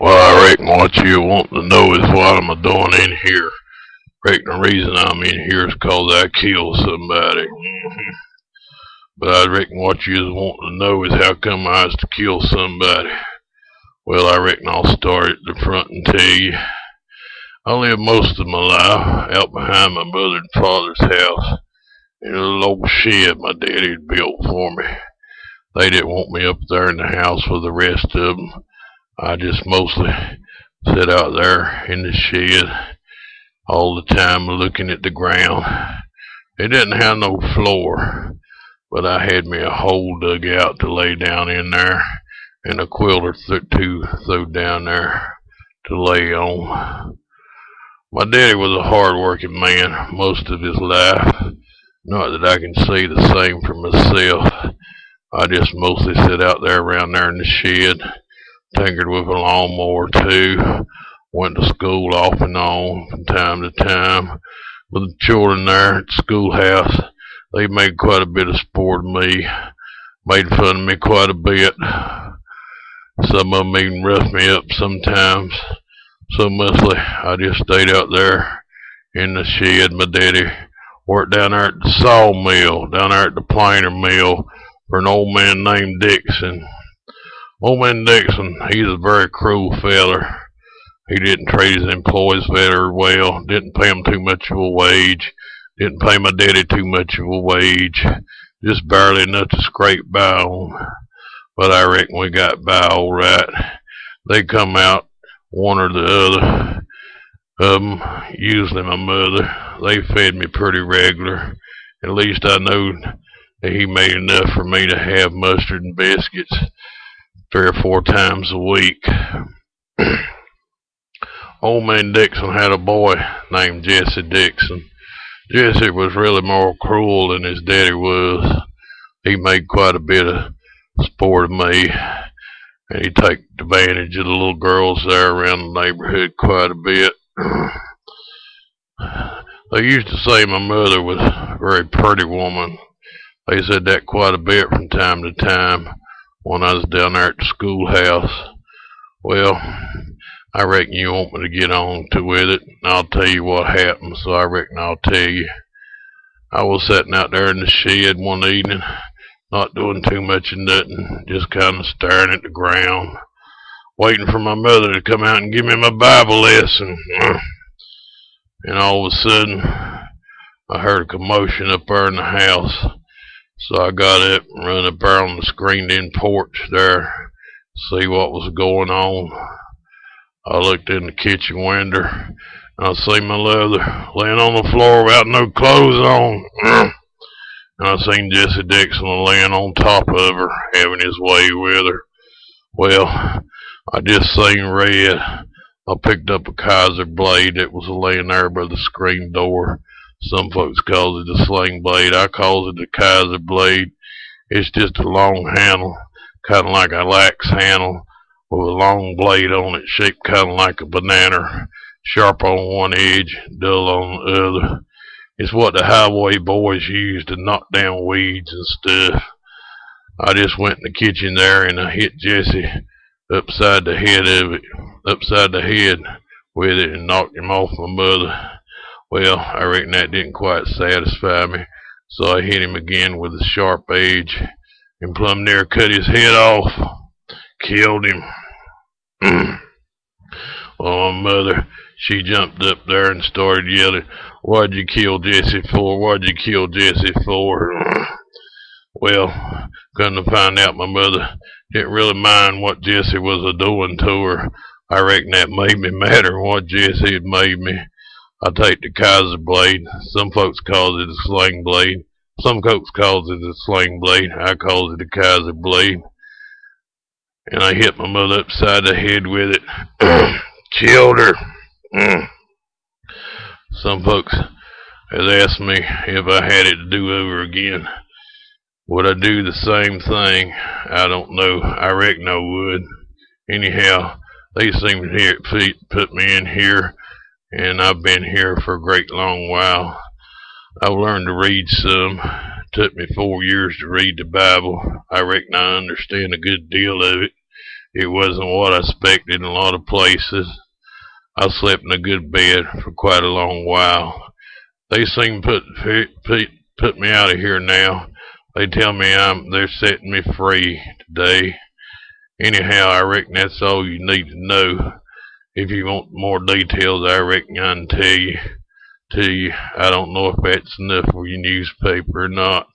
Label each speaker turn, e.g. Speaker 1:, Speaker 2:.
Speaker 1: Well, I reckon what you want to know is what I'm a-doing in here. Reckon the reason I'm in here is 'cause I killed somebody. But I reckon what you want to know is how come I was to kill somebody. Well, I reckon I'll start at the front and tell you. I lived most of my life out behind my mother and father's house in a little old shed my daddy had built for me. They didn't want me up there in the house with the rest of them. I just mostly sat out there in the shed all the time looking at the ground. It didn't have no floor, but I had me a hole dug out to lay down in there and a quilter threw down there to lay on. My daddy was a hard-working man most of his life. Not that I can say the same for myself. I just mostly sit out there around there in the shed, tinkered with a lawnmower too, went to school off and on from time to time. With the children there at the schoolhouse, they made quite a bit of sport of me, made fun of me quite a bit. Some of them even roughed me up sometimes. So mostly I just stayed out there in the shed. My daddy worked down there at the sawmill, down there at the planer mill for an old man named Dixon. Old man Dixon, he's a very cruel feller. He didn't treat his employees very well, didn't pay them too much of a wage, didn't pay my daddy too much of a wage, just barely enough to scrape by on. But I reckon we got by all right. They come out, one or the other of them, usually my mother. They fed me pretty regular. At least I know that he made enough for me to have mustard and biscuits 3 or 4 times a week. Old man Dixon had a boy named Jesse Dixon. Jesse was really more cruel than his daddy was. He made quite a bit of sport of me, and he'd take advantage of the little girls there around the neighborhood quite a bit. They used to say my mother was a very pretty woman. They said that quite a bit from time to time when I was down there at the schoolhouse. Well, I reckon you want me to get on to with it, and I'll tell you what happened, so I reckon I'll tell you. I was sitting out there in the shed one evening, not doing too much of nothing, just kind of staring at the ground, waiting for my mother to come out and give me my Bible lesson. And all of a sudden, I heard a commotion up there in the house. So I got up and run up there on the screened-in porch there to see what was going on. I looked in the kitchen window, and I seen my mother laying on the floor without no clothes on. And I seen Jesse Dixon laying on top of her, having his way with her. Well, I just seen red. I picked up a Kaiser blade that was laying there by the screen door. Some folks call it the Sling Blade. I call it the Kaiser blade. It's just a long handle, kind of like a lax handle, with a long blade on it, shaped kind of like a banana, sharp on one edge, dull on the other. It's what the highway boys use to knock down weeds and stuff. I just went in the kitchen there and I hit Jesse upside the head with it and knocked him off my mother. Well, I reckon that didn't quite satisfy me, so I hit him again with a sharp edge and plumb near cut his head off. Killed him. Well, my mother, she jumped up there and started yelling, "What'd you kill Jesse for? What'd you kill Jesse for?" Well, come to find out, my mother didn't really mind what Jesse was a-doing to her. I reckon that made me madder than what Jesse had made me. I take the Kaiser blade. Some folks calls it a Sling Blade. Some folks calls it a Sling Blade. I calls it a Kaiser blade. And I hit my mother upside the head with it. Killed her. Some folks has asked me if I had it to do over again. Would I do the same thing? I don't know. I reckon I would. Anyhow, they seem to put me in here, and I've been here for a great long while. I've learned to read some. It took me 4 years to read the Bible. I reckon I understand a good deal of it. It wasn't what I expected in a lot of places. I slept in a good bed for quite a long while. They seem to put me out of here now. They tell me they're setting me free today. Anyhow, I reckon that's all you need to know. If you want more details, I reckon I can tell you. I don't know if that's enough for your newspaper or not.